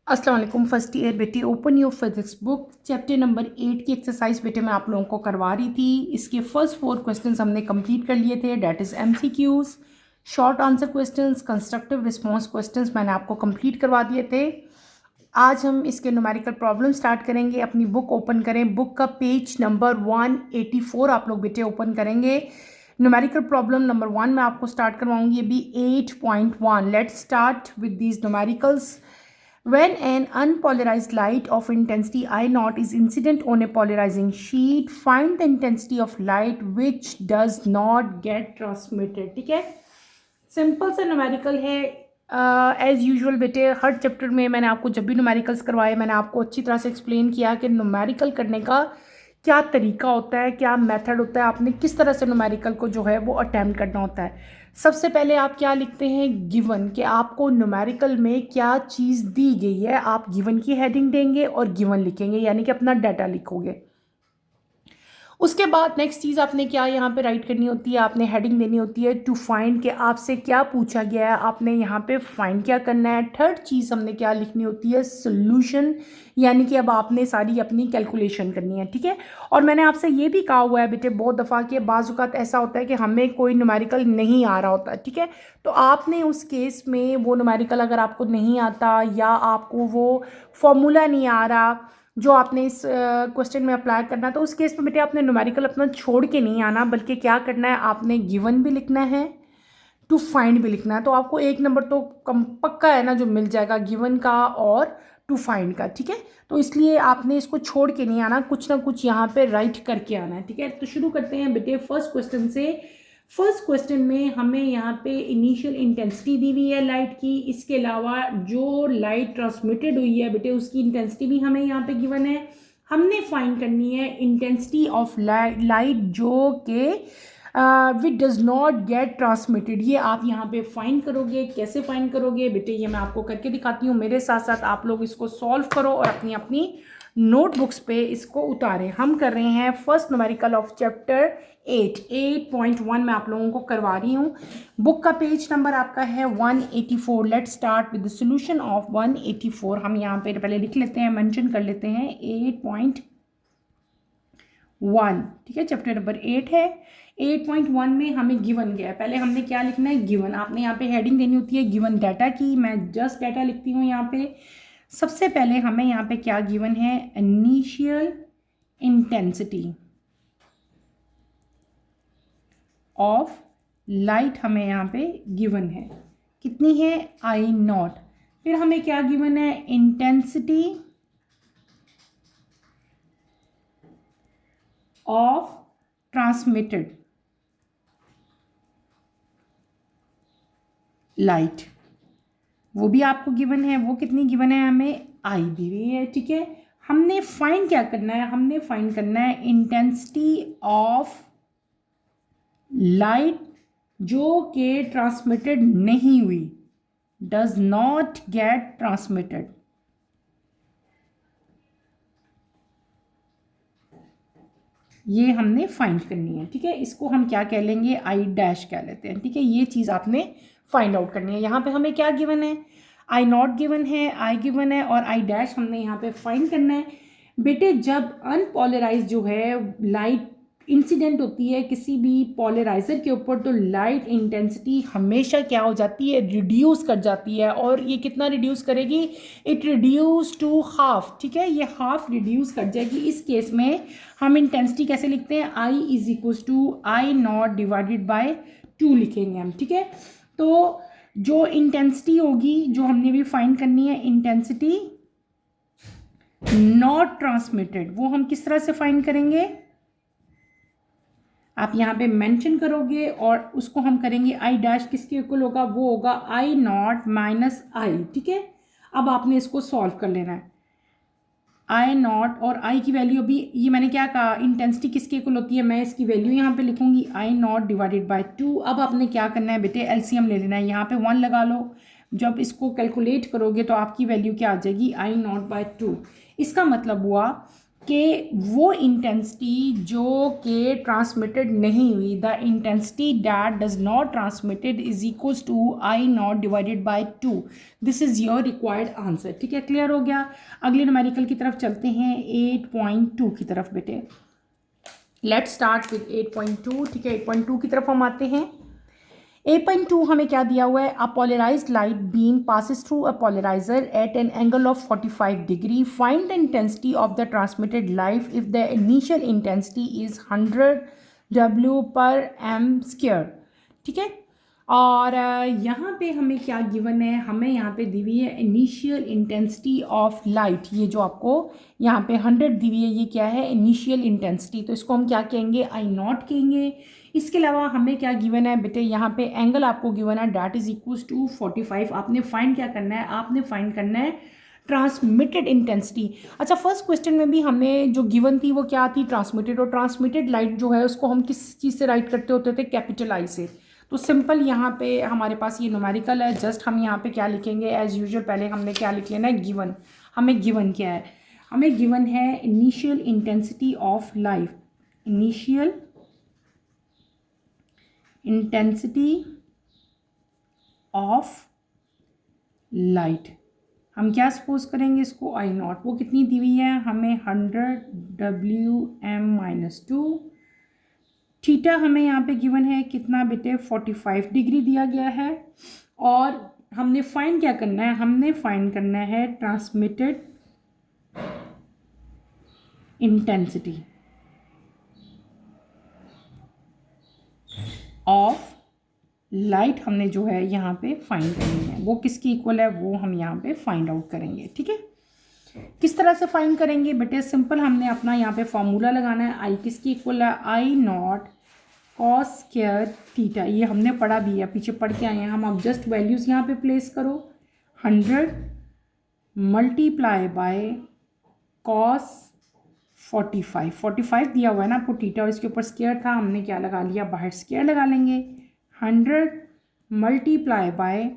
अस्सलाम वालेकुम first year बेटे। Open your physics book, chapter number 8 की एक्सरसाइज बेटे मैं आप लोगों को करवा रही थी। इसके फर्स्ट 4 क्वेश्चंस हमने कंप्लीट कर लिए थे, that is MCQs, short answer questions, constructive response questions मैंने आपको कंप्लीट करवा दिए थे। आज हम इसके न्यूमेरिकल प्रॉब्लम स्टार्ट करेंगे। अपनी बुक ओपन करें, बुक का पेज नंबर 184 आप लोग बेटे ओपन करेंगे। न्यूमेरिकल प्रॉब्लम नंबर 1 मैं आपको स्टार्ट करवाऊंगी अभी 8.1। Let's start with these numericals. When an unpolarized light of intensity I naught is incident on a polarizing sheet, find the intensity of light which does not get transmitted। ठीक है, simple सा numerical है। As usual बेटे हर chapter में मैंने आपको जब भी न्यूमेरिकल्स करवाए मैंने आपको अच्छी तरह से एक्सप्लेन किया कि न्यूमेरिकल करने का क्या तरीका होता है, क्या मेथड होता है, आपने किस तरह से न्यूमेरिकल को जो है वो अटैम्प्ट करना होता है। सबसे पहले आप क्या लिखते हैं, गिवन, कि आपको न्यूमेरिकल में क्या चीज़ दी गई है, आप गिवन की हेडिंग देंगे और गिवन लिखेंगे, यानी कि अपना डाटा लिखोगे। उसके बाद नेक्स्ट चीज़ आपने क्या यहाँ पे राइट करनी होती है, आपने हेडिंग देनी होती है टू फाइंड, कि आपसे क्या पूछा गया है, आपने यहाँ पे फाइंड क्या करना है। थर्ड चीज़ हमने क्या लिखनी होती है, सोल्यूशन, यानी कि अब आपने सारी अपनी कैलकुलेशन करनी है। ठीक है, और मैंने आपसे ये भी कहा हुआ है बेटे बहुत दफ़ा कि बाज़ औक़ात ऐसा होता है कि हमें कोई न्यूमेरिकल नहीं आ रहा होता। ठीक है, तो आपने उस केस में वो न्यूमेरिकल अगर आपको नहीं आता या आपको वो फॉर्मूला नहीं आ रहा जो आपने इस क्वेश्चन में अप्लाई करना, तो उस केस में बेटे आपने न्यूमेरिकल अपना छोड़ के नहीं आना, बल्कि क्या करना है, आपने गिवन भी लिखना है, टू फाइंड भी लिखना है। तो आपको 1 नंबर तो कम पक्का है ना जो मिल जाएगा गिवन का और टू फाइंड का। ठीक है, तो इसलिए आपने इसको छोड़ के नहीं आना, कुछ ना कुछ यहाँ पे राइट करके आना है। ठीक है, तो शुरू करते हैं बेटे फर्स्ट क्वेश्चन से। फर्स्ट क्वेश्चन में हमें यहाँ पे इनिशियल इंटेंसिटी दी हुई है लाइट की, इसके अलावा जो लाइट ट्रांसमिटेड हुई है बेटे उसकी इंटेंसिटी भी हमें यहाँ पे गिवन है। हमने फाइंड करनी है इंटेंसिटी ऑफ लाइट जो कि which does not gate transmitted. ये आप यहाँ पे फाइंड करोगे। कैसे फाइंड करोगे बेटे, ये मैं आपको करके दिखाती हूँ, मेरे साथ साथ आप लोग इसको सॉल्व करो और अपनी अपनी नोटबुक्स पे इसको उतारें। हम कर रहे हैं फर्स्ट न्यूमेरिकल ऑफ चैप्टर 8.1 मैं आप लोगों को करवा रही हूँ। बुक का पेज नंबर आपका है 184। Let start with the solution of 184। हम यहाँ पे पहले लिख लेते हैं, मेंशन कर लेते हैं 8.1। ठीक है, चैप्टर नंबर 8 है। 8.1 में हमें गिवन गया है, पहले हमने क्या लिखना है, गिवन। आपने यहाँ पे हेडिंग देनी होती है गिवन डाटा की, मैं जस्ट डाटा लिखती हूँ यहाँ पे। सबसे पहले हमें यहाँ पे क्या गिवन है, इनिशियल इंटेंसिटी ऑफ लाइट हमें यहाँ पे गिवन है, कितनी है, आई नॉट। फिर हमें क्या गिवन है, इंटेंसिटी ऑफ ट्रांसमिटेड लाइट, वो भी आपको गिवन है, वो कितनी गिवन है, हमें आई दी हुई है। ठीक है, हमने फाइंड क्या करना है, हमने फाइंड करना है इंटेंसिटी ऑफ लाइट जो कि ट्रांसमिटेड नहीं हुई, डज नॉट गेट ट्रांसमिटेड। ये हमने फाइंड करनी है। ठीक है, इसको हम क्या कह लेंगे, आई डैश कह लेते हैं। ठीक है, ये चीज़ आपने फाइंड आउट करनी है। यहाँ पे हमें क्या गिवन है, आई नॉट गिवन है, आई गिवन है और आई डैश हमने यहाँ पे फाइंड करना है। बेटे जब अनपोलराइज जो है लाइट इंसिडेंट होती है किसी भी पॉलराइजर के ऊपर, तो लाइट इंटेंसिटी हमेशा क्या हो जाती है, रिड्यूस कर जाती है। और ये कितना रिड्यूस करेगी, इट रिड्यूस टू हाफ। ठीक है, ये हाफ रिड्यूस कर जाएगी। इस केस में हम इंटेंसिटी कैसे लिखते हैं, I is equals to I not divided by 2 लिखेंगे हम। ठीक है, तो जो इंटेंसिटी होगी जो हमने भी फाइंड करनी है, इंटेंसिटी नॉट ट्रांसमिटेड, वो हम किस तरह से फाइंड करेंगे, आप यहाँ पे मेंशन करोगे और उसको हम करेंगे आई डैश, किसके इक्वल होगा, वो होगा आई नॉट माइनस आई। ठीक है, अब आपने इसको सॉल्व कर लेना है। आई नॉट और आई की वैल्यू अभी, ये मैंने क्या कहा, इंटेंसिटी किसके इक्वल होती है, मैं इसकी वैल्यू यहाँ पे लिखूंगी आई नॉट डिवाइडेड बाय 2। अब आपने क्या करना है बेटे, एलसीएम ले लेना है, यहाँ पे 1 लगा लो। जब इसको कैलकुलेट करोगे तो आपकी वैल्यू क्या आ जाएगी, आई नॉट बाय 2। इसका मतलब हुआ कि वो इंटेंसिटी जो कि ट्रांसमिटेड नहीं हुई, the intensity that does not transmitted is equals to I not divided by 2। This is your required answer. ठीक है, क्लियर हो गया। अगले न्यूमेरिकल की तरफ चलते हैं 8.2 की तरफ बेटे। Let's start with 8.2। ठीक है, 8.2 की तरफ हम आते हैं। 8.2 हमें क्या दिया हुआ है? A polarised light beam passes through a polariser at an angle of 45 degree. Find the intensity of the transmitted light if the initial intensity is 100 W per m square. ठीक है, और यहाँ पे हमें क्या गिवन है? हमें यहाँ पे दी हुई है इनिशियल इंटेंसिटी ऑफ लाइट। ये जो आपको यहाँ पे 100 दी हुई है, ये क्या है? Initial intensity. तो इसको हम क्या कहेंगे? आई नॉट कहेंगे। इसके अलावा हमें क्या गिवन है बेटे? यहाँ पे एंगल आपको गिवन है डैट इज इक्वल्स टू 45। आपने फाइंड क्या करना है? आपने फाइंड करना है ट्रांसमिटेड इंटेंसिटी। अच्छा, फर्स्ट क्वेश्चन में भी हमें जो गिवन थी वो क्या थी? ट्रांसमिटेड। और ट्रांसमिटेड लाइट जो है उसको हम किस चीज़ से राइट करते होते थे? कैपिटल आई से। तो सिंपल यहाँ पे हमारे पास ये न्यूमेरिकल है। जस्ट हम यहाँ पे क्या लिखेंगे? एज यूजुअल पहले हमने क्या लिख लेना है? गिवन। हमें गिवन क्या है? हमें गिवन है initial intensity of light. Initial intensity of light हम क्या सपोज करेंगे इसको? आई नॉट। वो कितनी दी हुई है हमें? 100 WM-2। थीटा हमें यहाँ पे गिवन है कितना बेटे? 45 डिग्री दिया गया है। और हमने फाइंड क्या करना है? हमने फाइंड करना है ट्रांसमिटेड इंटेंसिटी ऑफ लाइट। हमने जो है यहाँ पे फाइंड करनी है। वो किसकी इक्वल है वो हम यहाँ पे फाइंड आउट करेंगे। ठीक है, किस तरह से फाइंड करेंगे बेटे? सिंपल, हमने अपना यहाँ पे फॉर्मूला लगाना है। आई किसकी इक्वल है? I not cos square theta. ये हमने पढ़ा भी है, पीछे पढ़ के आए हैं हम। अब जस्ट वैल्यूज़ यहाँ पे प्लेस करो। 100 मल्टीप्लाई बाय कॉस 45 दिया हुआ है ना आपको थीटा, और इसके ऊपर स्क्वायर था, हमने क्या लगा लिया? बाहर स्क्वायर लगा लेंगे। 100 मल्टीप्लाई बाय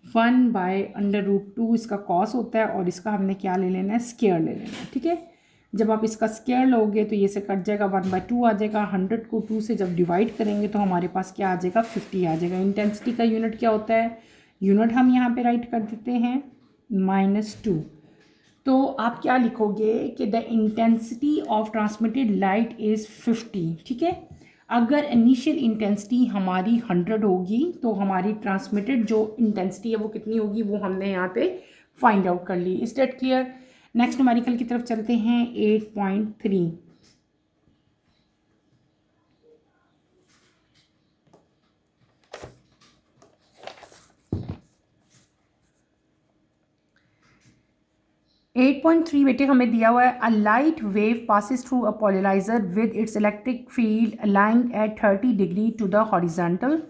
1/√2 इसका कॉस होता है, और इसका हमने क्या ले लेना है? स्क्वायर ले लेना है। ठीक है, जब आप इसका स्क्वायर लोगे तो ये से कट जाएगा, 1/2 आ जाएगा। 100 को 2 से जब डिवाइड करेंगे तो हमारे पास क्या आ जाएगा? 50 आ जाएगा। इंटेंसिटी का यूनिट क्या होता है? यूनिट हम यहाँ पे राइट कर देते हैं -2। तो आप क्या लिखोगे कि the intensity of transmitted light is 50। ठीक है, अगर इनिशियल इंटेंसिटी हमारी 100 होगी तो हमारी ट्रांसमिटेड जो इंटेंसिटी है वो कितनी होगी? वो हमने यहाँ पे फाइंड आउट कर ली। Is that clear? Next numerical की तरफ चलते हैं 8.3। बेटे हमें दिया हुआ है। A light wave passes through a polariser with its electric field aligned at 30 degree to the horizontal.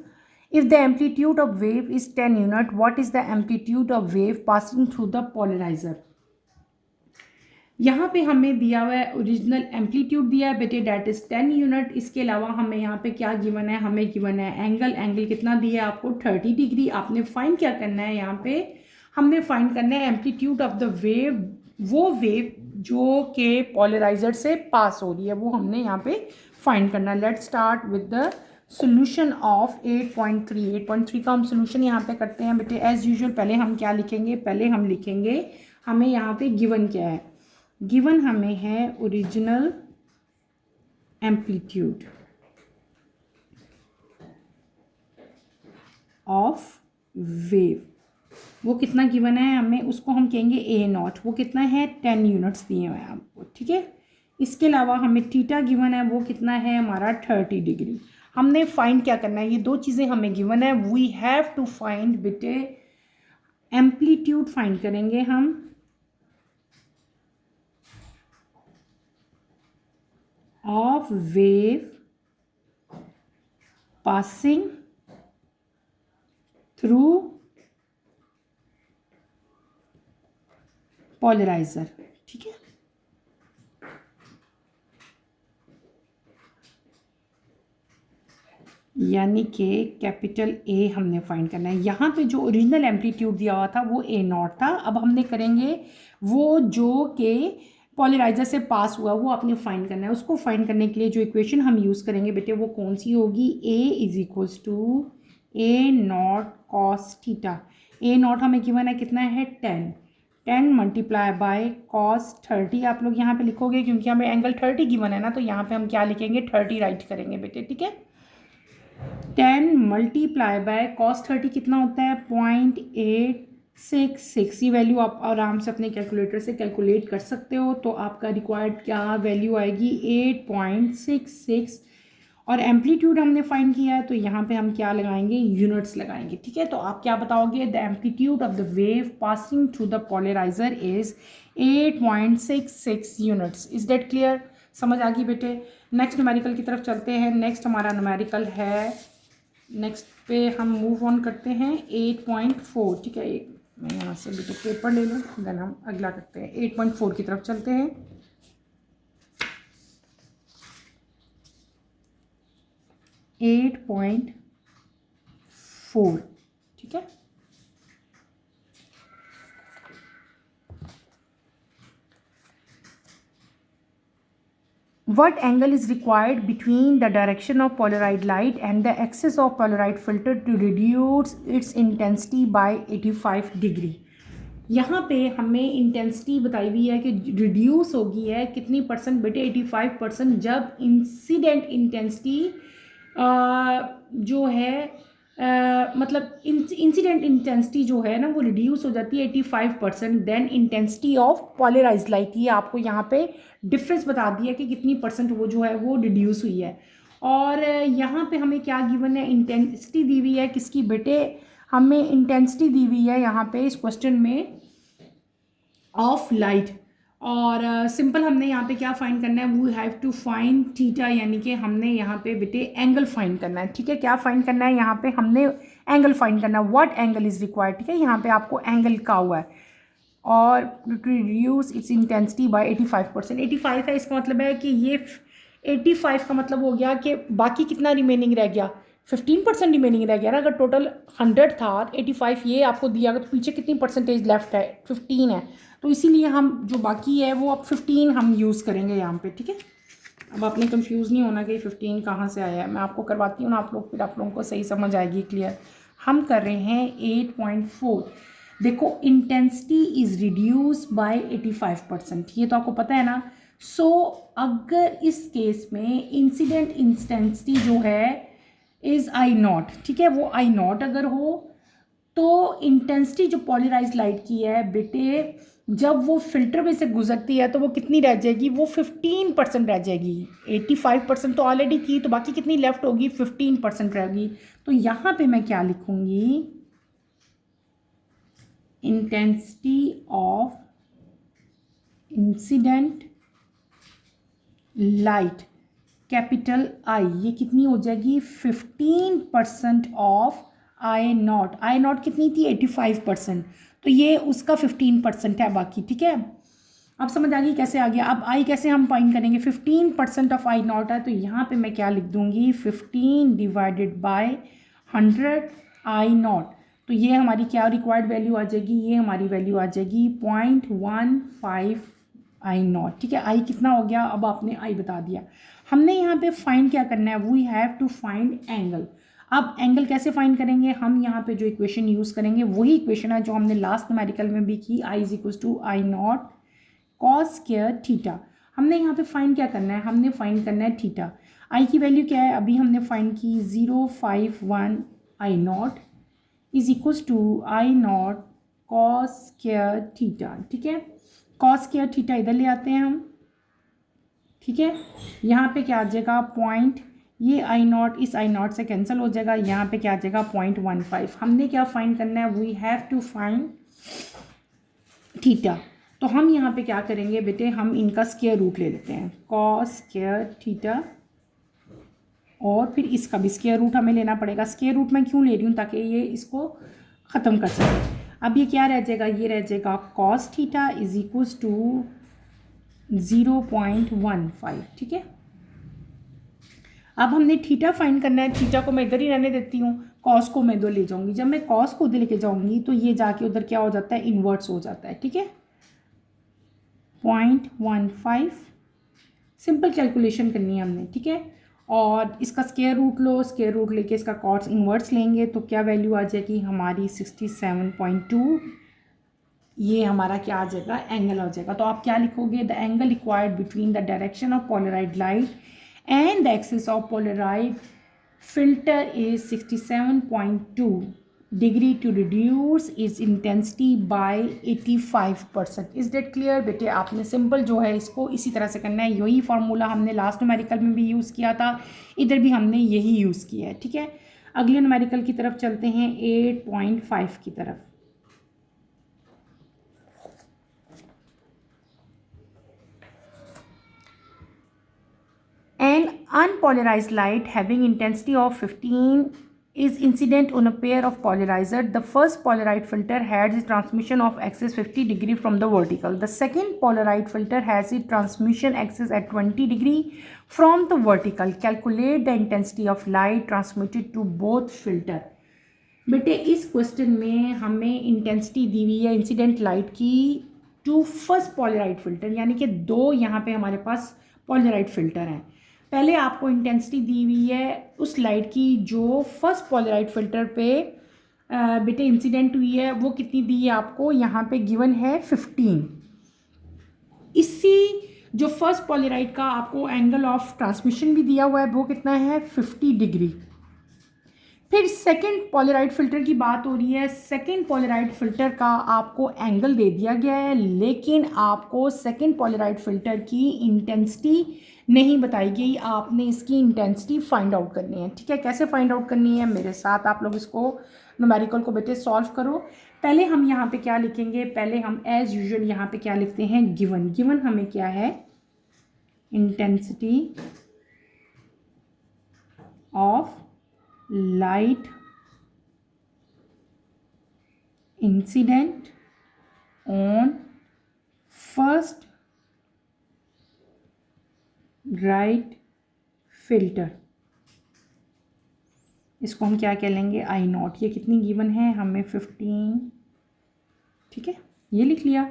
If the amplitude of wave is 10 unit, what is the amplitude of wave passing through the polariser? यहाँ पे हमें दिया हुआ है original amplitude दिया है बेटे, that is 10 unit. इसके अलावा हमें यहाँ पे क्या गिवन है? हमें गिवन है एंगल कितना दिया है आपको? 30 डिग्री। आपने फाइंड क्या करना है? यहाँ पे हमने फाइंड करना है एम्पलीट्यूड ऑफ द वेव, वो वेव जो के पॉलराइजर से पास हो रही है, वो हमने यहाँ पे फाइंड करना है। Let's start with the solution of 8.3। 8.3 का हम सोल्यूशन यहाँ पे करते हैं बेटे। एज यूजुअल पहले हम क्या लिखेंगे? पहले हम लिखेंगे हमें यहाँ पे गिवन क्या है? गिवन हमें है ओरिजिनल एम्पलीट्यूड ऑफ वेव। वो कितना गिवन है हमें? उसको हम कहेंगे ए नॉट। वो कितना है? 10 यूनिट्स दिए हुए हैं आपको। ठीक है, इसके अलावा हमें थीटा गिवन है, वो कितना है हमारा? 30 डिग्री। हमने फाइंड क्या करना है? ये दो चीज़ें हमें गिवन है। वी हैव टू फाइंड बेटे एम्पलीट्यूड फाइंड करेंगे हम of wave passing through polarizer। ठीक है, यानी कि कैपिटल ए हमने फाइंड करना है। यहाँ पे जो ओरिजिनल एम्पलीट्यूड दिया हुआ था वो ए नॉट था। अब हमने करेंगे वो जो के पॉलराइजर से पास हुआ वो आपने फाइंड करना है। उसको फाइंड करने के लिए जो इक्वेशन हम यूज़ करेंगे बेटे वो कौन सी होगी, A is equals to A not cos theta. A not हमें गिवन है कितना है 10 मल्टीप्लाई बाय कॉस 30 आप लोग यहाँ पे लिखोगे क्योंकि हमें एंगल 30 गिवन है ना, तो यहाँ पे हम क्या लिखेंगे 30 राइट करेंगे बेटे, ठीक है। 10 मल्टीप्लाई बाय कॉस 30 कितना होता है 0.866। ये वैल्यू आप आराम से अपने कैलकुलेटर से कैलकुलेट कर सकते हो। तो आपका रिक्वायर्ड क्या वैल्यू आएगी 8.66 और एम्पलीट्यूड हमने फाइंड किया है तो यहाँ पे हम क्या लगाएंगे यूनिट्स लगाएंगे, ठीक है। तो आप क्या बताओगे, the amplitude of the wave passing through the polarizer is 8.66 units. Is that clear, समझ आ गई बेटे। नेक्स्ट न्यूमेरिकल की तरफ चलते हैं। नेक्स्ट हमारा न्यूमेरिकल है, नेक्स्ट पे हम मूव ऑन करते हैं 8.4, ठीक है। मैं यहाँ से बेटे पेपर ले लूँ, देन हम अगला करते हैं 8.4 की तरफ चलते हैं। 8.4, ठीक है। What angle is required between the direction of polarized light and the axis of polarized filter to reduce its intensity by 85 degree. यहाँ पे हमें इंटेंसिटी बताई हुई है कि रिड्यूस होगी है कितनी परसेंट बेटे 85%, जब इंसिडेंट इंटेंसिटी जो है मतलब इंसिडेंट इंटेंसिटी जो है ना वो रिड्यूस हो जाती है 85%, देन इंटेंसिटी ऑफ पॉलराइज्ड लाइट। ये आपको यहाँ पे डिफरेंस बता दिया कि कितनी परसेंट वो जो है वो रिड्यूस हुई है। और यहाँ पे हमें क्या गिवन है, इंटेंसिटी दी हुई है किसकी बेटे, हमें इंटेंसिटी दी हुई है यहाँ पे इस क्वेश्चन में ऑफ लाइट। और सिंपल हमने यहाँ पे क्या फाइंड करना है, we have to find theta, यानी कि हमने यहाँ पे बेटे एंगल फाइंड करना है, ठीक है। क्या फाइंड करना है यहाँ पे, हमने एंगल फाइंड करना है, व्हाट एंगल इज रिक्वायर्ड, ठीक है। यहाँ पे आपको एंगल का हुआ है और रिड्यूस इट्स इंटेंसिटी बाय 85%। 85 है, इसका मतलब है कि ये 85 का मतलब हो गया कि बाकी कितना रिमेनिंग रह गया, 15% रिमेनिंग रह गया ना। अगर टोटल 100 था 85 ये आपको दिया, तो पीछे कितनी परसेंटेज लेफ्ट है 15 है, तो इसीलिए हम जो बाकी है वो अब 15 हम यूज़ करेंगे यहाँ पे, ठीक है। अब आपने कंफ्यूज नहीं होना कि 15 कहाँ से आया है, मैं आपको करवाती हूँ ना, आप लोग फिर आप लोगों को सही समझ आएगी, क्लियर। हम कर रहे हैं 8.4। देखो इंटेंसिटी इज़ रिड्यूस बाय 85%, ये तो आपको पता है ना। सो अगर इस केस में इंसिडेंट इंटेंसिटी जो है इज़ आई नॉट, ठीक है, वो आई नॉट अगर हो तो इंटेंसिटी जो पॉलराइज्ड लाइट की है बेटे, जब वो फिल्टर में से गुजरती है तो वो कितनी रह जाएगी, वो 15% रह जाएगी। 85% तो ऑलरेडी थी, तो बाकी कितनी लेफ्ट होगी, 15% रहेगी। तो यहाँ पे मैं क्या लिखूँगी, intensity of incident light capital I, ये कितनी हो जाएगी 15% of I not. I not कितनी थी 85%, तो ये उसका 15% है बाकी, ठीक है। अब समझ आ गई कैसे आ गया। अब आई कैसे हम फाइंड करेंगे, 15% ऑफ आई नॉट है, तो यहाँ पे मैं क्या लिख दूँगी 15 डिवाइडेड बाय 100 आई नॉट। तो ये हमारी क्या रिक्वायर्ड वैल्यू आ जाएगी, ये हमारी वैल्यू आ जाएगी 0.15 आई नॉट, ठीक है। आई कितना हो गया, अब आपने आई बता दिया। हमने यहाँ पे फाइंड क्या करना है, we have to find angle. अब एंगल कैसे फाइंड करेंगे, हम यहाँ पे जो इक्वेशन यूज़ करेंगे वही इक्वेशन है जो हमने लास्ट न्यूमेरिकल में भी की, I is equals to I not cos square theta. हमने यहाँ पे फाइंड क्या करना है, हमने फाइंड करना है थीटा। आई की वैल्यू क्या है, अभी हमने फाइंड की 051 I not is equals to I not cos square theta, ठीक है। कॉस स्क्वायर थीटा इधर ले आते हैं हम, ठीक है। यहाँ पे क्या आ जाएगा पॉइंट, ये आई नॉट इस आई नॉट से कैंसिल हो जाएगा, यहाँ पे क्या आ जाएगा 0.15। हमने क्या फाइंड करना है, we have to find theta. तो हम यहाँ पे क्या करेंगे बेटे, हम इनका स्क्वायर रूट ले लेते हैं, कॉस स्क्वायर थीटा, और फिर इसका भी स्क्वायर रूट हमें लेना पड़ेगा। स्क्वायर रूट मैं क्यों ले रही हूँ, ताकि ये इसको ख़त्म कर सके। अब ये क्या रह जाएगा, ये रह जाएगा cos theta is equals to 0.15, ठीक है। अब हमने थीटा फाइंड करना है, थीटा को मैं इधर ही रहने देती हूँ, कॉस को मैं इधर ले जाऊँगी। जब मैं कॉस को उधर लेके जाऊँगी तो ये जाके उधर क्या हो जाता है, इन्वर्ट्स हो जाता है, ठीक है। 0.15, सिंपल कैलकुलेशन करनी है हमने, ठीक है। और इसका स्क्वायर रूट लो, स्क्वायर रूट लेके इसका कॉस इन्वर्स लेंगे तो क्या वैल्यू आ जाएगी हमारी 67.2। ये हमारा क्या आ जाएगा, एंगल आ जाएगा। तो आप क्या लिखोगे, the angle required between the direction of Polaroid light and the axis of Polaroid filter is 67.2 degree to reduce its intensity by 85%। Is that clear बेटे? आपने सिंपल जो है इसको इसी तरह से करना है। यही फार्मूला हमने लास्ट न्यूमेरिकल में भी यूज़ किया था, इधर भी हमने यही यूज़ किया है, ठीक है। अगले न्यूमेरिकल की तरफ चलते हैं, 8.5 की तरफ। An unpolarized light having intensity of 15 is incident on a pair of polarizer. The first polarized filter has its transmission of axis 50 degree from the vertical. The second polarized filter has its transmission axis at 20 degree from the vertical. Calculate the intensity of light transmitted to both filter. बेटे इस question में हमें intensity दी हुई है incident light की to first पॉलराइड filter, यानी कि दो यहाँ पे हमारे पास पॉलराइड फिल्टर हैं। पहले आपको इंटेंसिटी दी हुई है उस लाइट की जो फर्स्ट पॉलराइड फिल्टर पे बेटे इंसिडेंट हुई है, वो कितनी दी है आपको, यहाँ पे गिवन है 15। इसी जो फर्स्ट पॉलराइड का आपको एंगल ऑफ ट्रांसमिशन भी दिया हुआ है वो कितना है, 50 डिग्री। फिर सेकेंड पॉलराइड फिल्टर की बात हो रही है। सेकेंड पॉलराइड फिल्टर का आपको एंगल दे दिया गया है, लेकिन आपको सेकेंड पॉलराइड फिल्टर की इंटेंसिटी नहीं बताई गई। आपने इसकी इंटेंसिटी फाइंड आउट करनी है, ठीक है। कैसे फाइंड आउट करनी है, मेरे साथ आप लोग इसको न्यूमेरिकल को बेटे सॉल्व करो। पहले हम यहाँ पे क्या लिखेंगे, पहले हम एज यूजुअल यहाँ पे क्या लिखते हैं, गिवन। गिवन हमें क्या है, intensity of light incident on first right filter। इसको हम क्या कह लेंगे, आई नॉट। ये कितनी गिवन है हमें, 15, ठीक है, ये लिख लिया।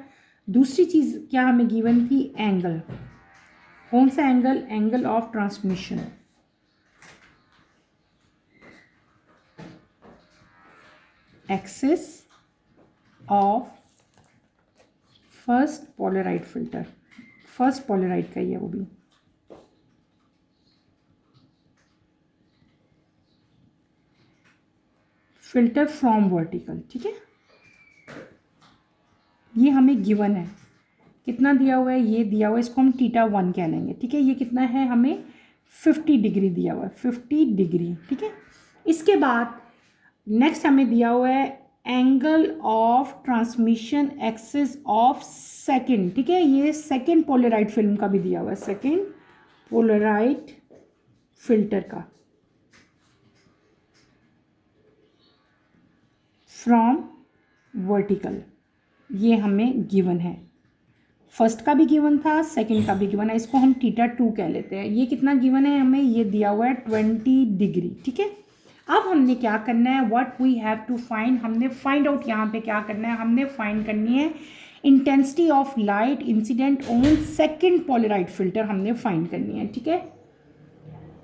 दूसरी चीज़ क्या हमें गिवन थी, एंगल। कौन सा angle, angle of transmission. Axis of first Polaroid filter, first Polaroid का ही है वो भी। फिल्टर फ्रॉम वर्टिकल, ठीक है। ये हमें गिवन है, कितना दिया हुआ है, ये दिया हुआ है, इसको हम θ1 कह लेंगे, ठीक है। ये कितना है, हमें 50 डिग्री दिया हुआ है, 50 डिग्री, ठीक है। इसके बाद नेक्स्ट हमें दिया हुआ है angle of transmission axis of second, ठीक है। ये सेकंड पोलराइड फिल्म का भी दिया हुआ है, सेकंड पोलराइड फिल्टर का, फ्रॉम वर्टिकल। ये हमें गिवन है, फर्स्ट का भी गिवन था, सेकंड का भी गिवन है। इसको हम θ2 कह लेते हैं। ये कितना गिवन है हमें, ये दिया हुआ है 20 डिग्री, ठीक है। अब हमने क्या करना है, what we have to find, हमने फाइंड आउट यहाँ पे क्या करना है, हमने फाइंड करनी है intensity of light incident on second polaroid filter, हमने फाइंड करनी है, ठीक है।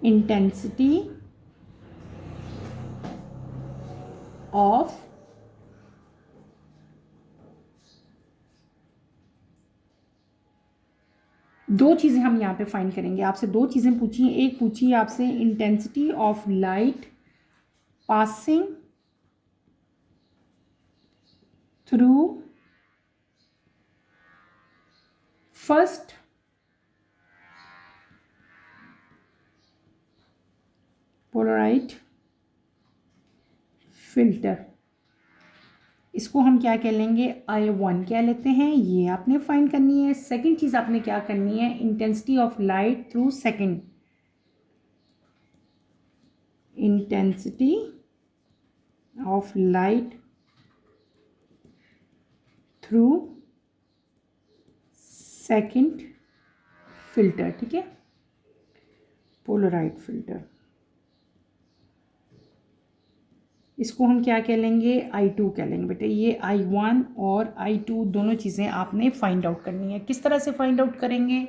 इंटेंसिटी ऑफ दो चीज़ें हम यहाँ पे फाइंड करेंगे। आपसे दो चीज़ें पूछी हैं, एक पूछी है आपसे intensity of light passing through first Polaroid filter. इसको हम क्या कह लेंगे, I1 कह लेते हैं। ये आपने फाइंड करनी है। सेकंड चीज़ आपने क्या करनी है, intensity of light through second, intensity of light through second filter, ठीक है, पोलराइड फिल्टर। इसको हम क्या कह लेंगे, I2 कह लेंगे बेटे। ये I1 और I2 दोनों चीज़ें आपने फाइंड आउट करनी है। किस तरह से फाइंड आउट करेंगे,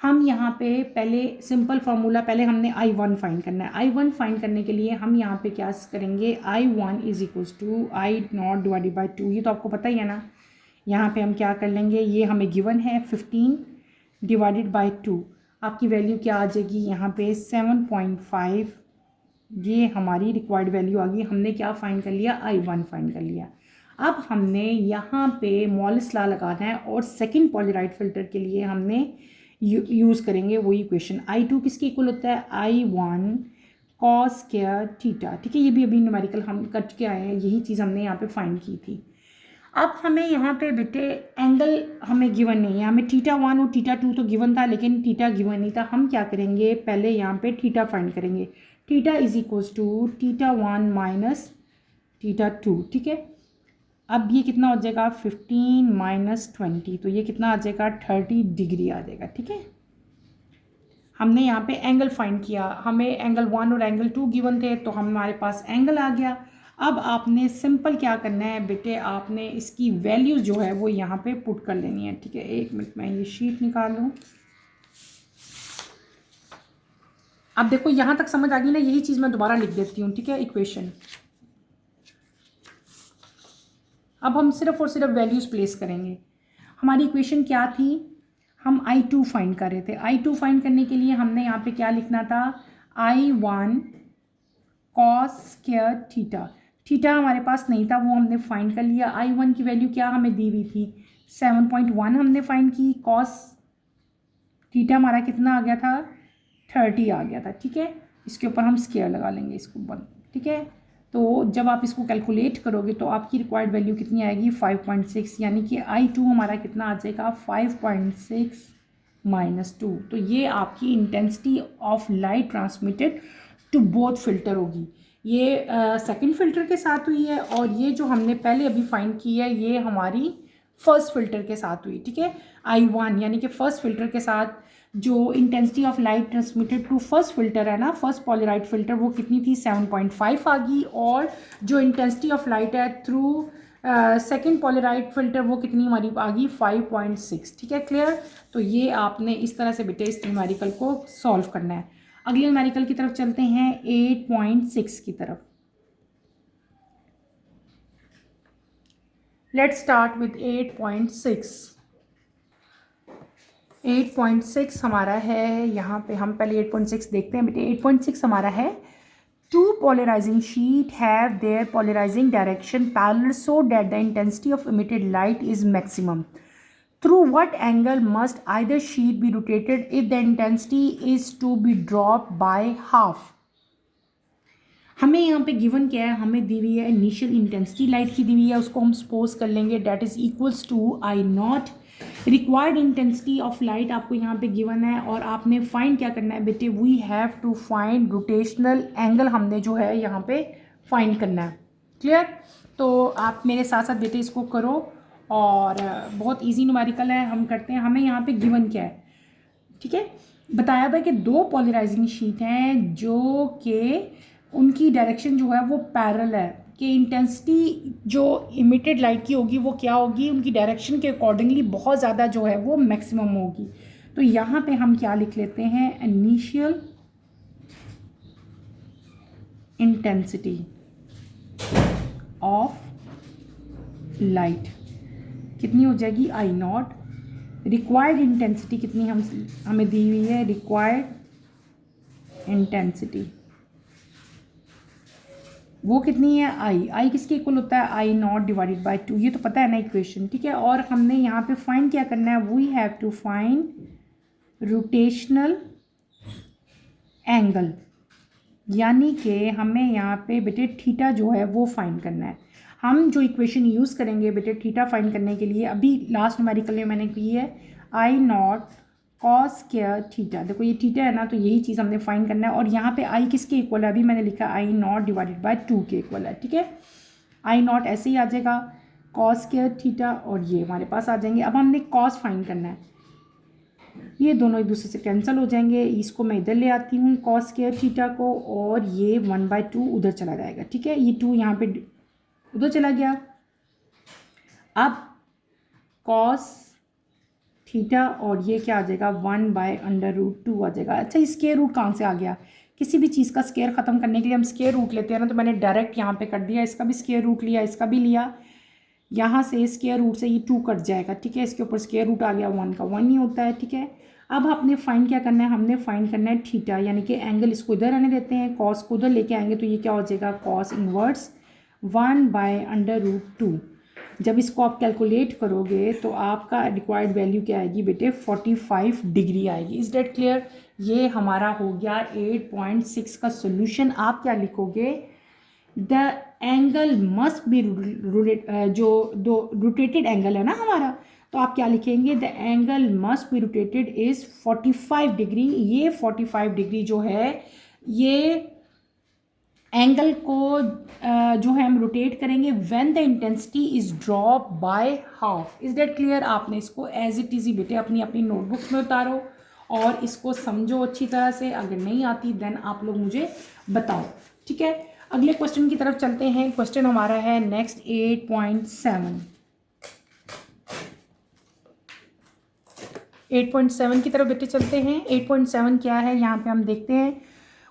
हम यहाँ पे पहले सिंपल फार्मूला, पहले हमने I1 फाइंड करना है। I1 फाइंड करने के लिए हम यहाँ पे क्या करेंगे, I1 is equals to I0 divided by 2। ये तो आपको पता ही है ना। यहाँ पे हम क्या कर लेंगे, ये हमें गिवन है 15 डिवाइडेड बाई 2, आपकी वैल्यू क्या आ जाएगी यहाँ पे 7.5। ये हमारी रिक्वायर्ड वैल्यू आ गई। हमने क्या फाइंड कर लिया, I1 फाइंड कर लिया। अब हमने यहाँ पे मॉलिस लॉ लगाना है और सेकंड पॉलराइड फिल्टर के लिए हमने यूज़ करेंगे वही इक्वेशन। I2 किसके इक्वल होता है, I1 cos स्क्वायर थीटा। ठीक है, ये भी अभी न्यूमेरिकल हम कर के आए हैं, यही चीज़ हमने यहाँ पे फाइंड की थी। अब हमें यहाँ पे बेटे एंगल हमें गिवन नहीं है, हमें θ1 और θ2 तो गिवन था, लेकिन थीटा गिवन नहीं था। हम क्या करेंगे, पहले यहाँ पे थीटा फाइंड करेंगे। Theta is equals to θ1 minus θ2। ठीक है, अब ये कितना हो जाएगा 15 माइनस 20, तो ये कितना आ जाएगा 30 डिग्री आ जाएगा। ठीक है, हमने यहाँ पे एंगल फाइंड किया, हमें एंगल 1 और एंगल 2 गिवन थे, तो हमारे पास एंगल आ गया। अब आपने सिंपल क्या करना है बेटे, आपने इसकी वैल्यू जो है वो यहाँ पे पुट कर लेनी है। ठीक है, एक मिनट में ये शीट निकालूँ। अब देखो यहाँ तक समझ आ गई ना, यही चीज़ मैं दोबारा लिख देती हूँ। ठीक है, इक्वेशन अब हम सिर्फ और सिर्फ वैल्यूज़ प्लेस करेंगे। हमारी इक्वेशन क्या थी, हम I2 फाइंड कर रहे थे। I2 फाइंड करने के लिए हमने यहाँ पे क्या लिखना था, I1 cos square theta. Theta हमारे पास नहीं था, वो हमने फाइंड कर लिया। I1 की वैल्यू क्या हमें दी हुई थी 7.1 हमने फाइंड की। cos थीटा हमारा कितना आ गया था 30 आ गया था। ठीक है, इसके ऊपर हम स्क्वायर लगा लेंगे इसको 1। ठीक है, तो जब आप इसको कैलकुलेट करोगे तो आपकी रिक्वायर्ड वैल्यू कितनी आएगी 5.6, यानी कि I2 हमारा कितना आ जाएगा 5.6 माइनस 2। तो ये आपकी intensity of light transmitted to both filter होगी। ये सेकंड फिल्टर के साथ हुई है, और ये जो हमने पहले अभी फाइंड की है ये हमारी फर्स्ट फिल्टर के साथ हुई। ठीक है, I1 यानी कि फर्स्ट फिल्टर के साथ जो intensity of light transmitted to first filter है ना, फर्स्ट पॉलराइड फिल्टर, वो कितनी थी 7.5 आ गई। और जो इंटेंसिटी ऑफ लाइट है थ्रू सेकेंड पॉलराइड फिल्टर वो कितनी हमारी आ गई 5.6। ठीक है, क्लियर। तो ये आपने इस तरह से बेटे इस न्यूमेरिकल को सॉल्व करना है। अगले न्यूमेरिकल की तरफ चलते हैं 8.6 की तरफ। Let's start with 8.6। 8.6 हमारा है, यहाँ पे हम पहले 8.6 देखते हैं बेटे। 8.6 हमारा है, two polarizing sheet have their polarizing direction parallel so that the intensity of emitted light is maximum. Through what angle must either sheet be rotated if the intensity is to be dropped by half? हमें यहाँ पे given क्या है, हमें दी हुई है initial intensity light की दी हुई है, उसको हम सपोज कर लेंगे that is equals to I0। Required intensity of light आपको यहाँ पे गिवन है, और आपने फाइंड क्या करना है बेटे, we have to find rotational angle, हमने जो है यहाँ पे फाइंड करना है। क्लियर, तो आप मेरे साथ साथ बेटे इसको करो, और बहुत इजी न्यूमेरिकल है, हम करते हैं। हमें यहाँ पे गिवन क्या है, ठीक है, बताया हुआ है कि दो पॉलराइजिंग शीट हैं जो कि उनकी डायरेक्शन जो है वो पैरेलल है, कि इंटेंसिटी जो इमिटेड लाइट की होगी वो क्या होगी, उनकी डायरेक्शन के अकॉर्डिंगली बहुत ज़्यादा जो है वो मैक्सिमम होगी। तो यहाँ पे हम क्या लिख लेते हैं, इनिशियल इंटेंसिटी ऑफ लाइट कितनी हो जाएगी I0। रिक्वायर्ड इंटेंसिटी कितनी हमें दी हुई है, रिक्वायर्ड इंटेंसिटी वो कितनी है I किसके इक्वल होता है I0 डिवाइडेड बाई 2, ये तो पता है ना इक्वेशन। ठीक है, और हमने यहाँ पे फाइंड क्या करना है, we have to find rotational angle, यानी कि हमें यहाँ पे बेटे थीटा जो है वो फाइंड करना है। हम जो इक्वेशन यूज़ करेंगे बेटे थीटा फाइंड करने के लिए, अभी लास्ट न्यूमेरिकल में मैंने की है I0 cos स्क्वायर थीटा। देखो ये थीटा है ना, तो यही चीज़ हमने फाइंड करना है, और यहाँ पे I किसके इक्वल है, अभी मैंने लिखा I0 डिवाइडेड बाई 2 के इक्वल है। ठीक है, I0 ऐसे ही आ जाएगा cos स्क्वायर थीटा, और ये हमारे पास आ जाएंगे। अब हमने cos फाइंड करना है, ये दोनों एक दूसरे से कैंसिल हो जाएंगे, इसको मैं इधर ले आती हूँ कॉस स्क्वायर थीटा को, और ये 1/2 उधर चला जाएगा, ठीक है। ये 2 यहाँ पे उधर चला गया। अब कॉस थीटा और ये क्या आ जाएगा 1/√2 आ जाएगा। अच्छा, स्क्वायर रूट कहाँ से आ गया? किसी भी चीज़ का स्क्वायर ख़त्म करने के लिए हम स्क्वायर रूट लेते हैं ना, तो मैंने डायरेक्ट यहाँ पे कर दिया, इसका भी स्क्वायर रूट लिया, इसका भी लिया। यहाँ से स्क्वायर रूट से ये 2 कट जाएगा, ठीक है। इसके ऊपर स्क्वायर रूट आ गया, 1 का 1 ही होता है, ठीक है। अब आपने फाइंड क्या करना है? हमने फाइंड करना है थीटा, यानी कि एंगल इसको इधर आने देते हैं, कॉस को उधर लेके आएंगे तो ये क्या हो जाएगा कॉस इनवर्स 1/√2। जब इसको आप कैलकुलेट करोगे तो आपका रिक्वायर्ड वैल्यू क्या आएगी बेटे? 45 डिग्री आएगी। Is that clear? ये हमारा हो गया 8.6 का सोल्यूशन। आप क्या लिखोगे? द एंगल मस्ट बी जो दो रोटेटेड एंगल है ना हमारा, तो आप क्या लिखेंगे? The angle must be rotated is 45 degree. ये 45 डिग्री जो है, ये एंगल को जो है हम रोटेट करेंगे when the intensity is drop by half. Is that clear? आपने इसको एज इट इज ही बेटे अपनी अपनी नोटबुक्स में उतारो और इसको समझो अच्छी तरह से। अगर नहीं आती देन आप लोग मुझे बताओ, ठीक है। अगले क्वेश्चन की तरफ चलते हैं। क्वेश्चन हमारा है नेक्स्ट 8.7। 8.7 की तरफ बेटे चलते हैं। 8.7 क्या है यहाँ पे हम देखते हैं।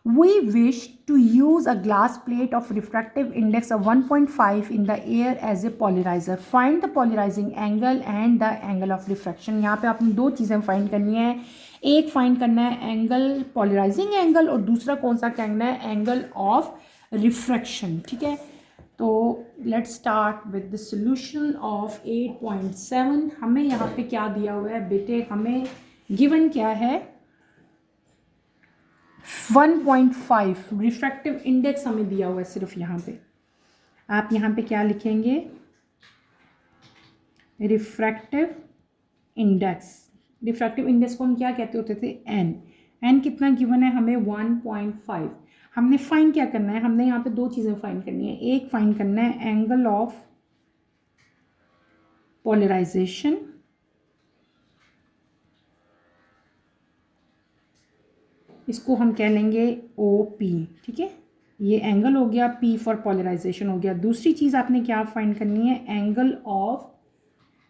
We wish to use a glass plate of refractive index of 1.5 in the air as a polarizer. Find the polarizing angle and the angle of refraction. यहाँ पे आपने दो चीज़ें फाइंड करनी है। एक फाइंड करना है एंगल, पॉलराइजिंग एंगल, और दूसरा कौन सा करना है? एंगल ऑफ रिफ्रैक्शन, ठीक है। तो let's start with the solution of 8.7। हमें यहाँ पे क्या दिया हुआ है बेटे? हमें गिवन क्या है? 1.5 रिफ्रैक्टिव इंडेक्स हमें दिया हुआ है सिर्फ यहाँ पे। आप यहाँ पे क्या लिखेंगे? Refractive index. रिफ्रैक्टिव इंडेक्स को हम क्या कहते होते थे? एन। एन कितना गिवन है हमें? 1.5। हमने फाइंड क्या करना है? हमने यहाँ पे दो चीज़ें फाइंड करनी है। एक फाइंड करना है एंगल ऑफ पोलराइजेशन, इसको हम कह लेंगे OP, ठीक है। ये एंगल हो गया, P फॉर पोलराइजेशन हो गया। दूसरी चीज़ आपने क्या फाइंड करनी है? Angle of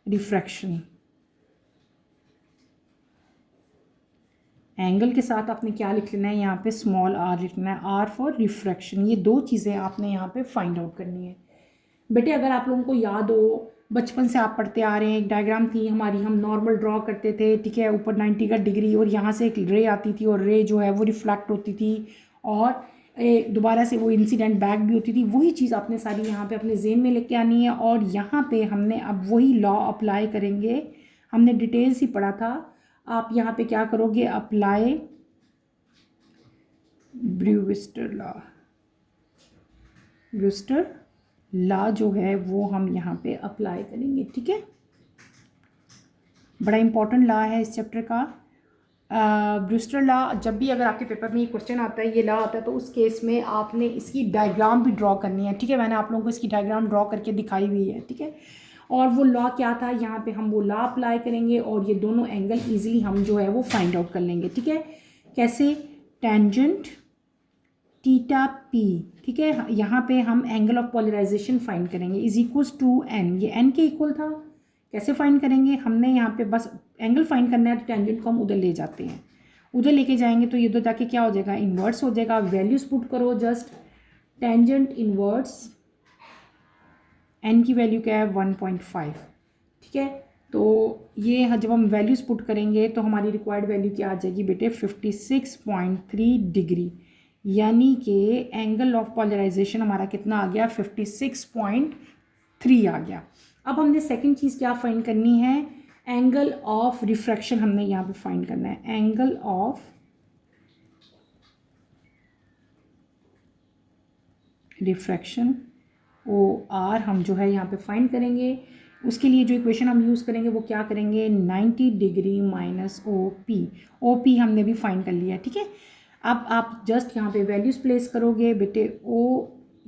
refraction. एंगल के साथ आपने क्या लिख लेना है? यहाँ पे स्मॉल r लिखना है, R फॉर रिफ्रैक्शन। ये दो चीज़ें आपने यहाँ पे फाइंड आउट करनी है बेटे। अगर आप लोगों को याद हो, बचपन से आप पढ़ते आ रहे हैं, एक डायग्राम थी हमारी, हम नॉर्मल ड्रॉ करते थे, ठीक है। ऊपर 90 का डिग्री और यहाँ से एक रे आती थी और रे जो है वो रिफ्लेक्ट होती थी और दोबारा से वो इंसिडेंट बैक भी होती थी। वही चीज़ आपने सारी यहाँ पे अपने जेन में लेके आनी है और यहाँ पे हमने अब वही लॉ अप्लाई करेंगे। हमने डिटेल्स ही पढ़ा था। आप यहाँ पे क्या करोगे? Apply Brewster law. Brewster law जो है वो हम यहाँ पे अप्लाई करेंगे, ठीक है। बड़ा इंपॉर्टेंट लॉ है इस चैप्टर का। ब्रूस्टर लॉ, जब भी अगर आपके पेपर में ये क्वेश्चन आता है, ये लॉ आता है, तो उस केस में आपने इसकी डायग्राम भी ड्रॉ करनी है, ठीक है। मैंने आप लोगों को इसकी डायग्राम ड्रॉ करके दिखाई हुई है, ठीक है। और वो लॉ क्या था? यहाँ पे हम वो लॉ अप्लाई करेंगे और ये दोनों एंगल ईजिली हम जो है वो फाइंड आउट कर लेंगे, ठीक है। कैसे? टेंजेंट थीटा P, ठीक है। यहाँ पे हम एंगल ऑफ पोलराइजेशन फाइंड करेंगे इज इक्वल्स टू n। ये n के इक्वल था। कैसे फाइंड करेंगे? हमने यहाँ पे बस एंगल फाइंड करना है, तो टेंजेंट को हम उधर ले जाते हैं। उधर लेके जाएंगे तो ये उधर जाके क्या हो जाएगा? इन्वर्स हो जाएगा। वैल्यूज पुट करो जस्ट। टेंजेंट इन्वर्स n की वैल्यू क्या है? 1.5, ठीक है। तो ये जब हम वैल्यूज पुट करेंगे तो हमारी रिक्वायर्ड वैल्यू क्या आ जाएगी बेटे? 56.3 डिग्री। यानी कि एंगल ऑफ पोलराइजेशन हमारा कितना आ गया? 56.3 आ गया। अब हमने सेकंड चीज़ क्या फाइंड करनी है? एंगल ऑफ रिफ्रैक्शन हमने यहाँ पे फाइंड करना है। एंगल ऑफ रिफ्रैक्शन OR हम जो है यहाँ पे फाइंड करेंगे। उसके लिए जो इक्वेशन हम यूज़ करेंगे वो क्या करेंगे? 90 डिग्री माइनस OP। OP हमने भी फाइंड कर लिया, ठीक है। अब आप जस्ट यहाँ पे वैल्यूज़ प्लेस करोगे बेटे।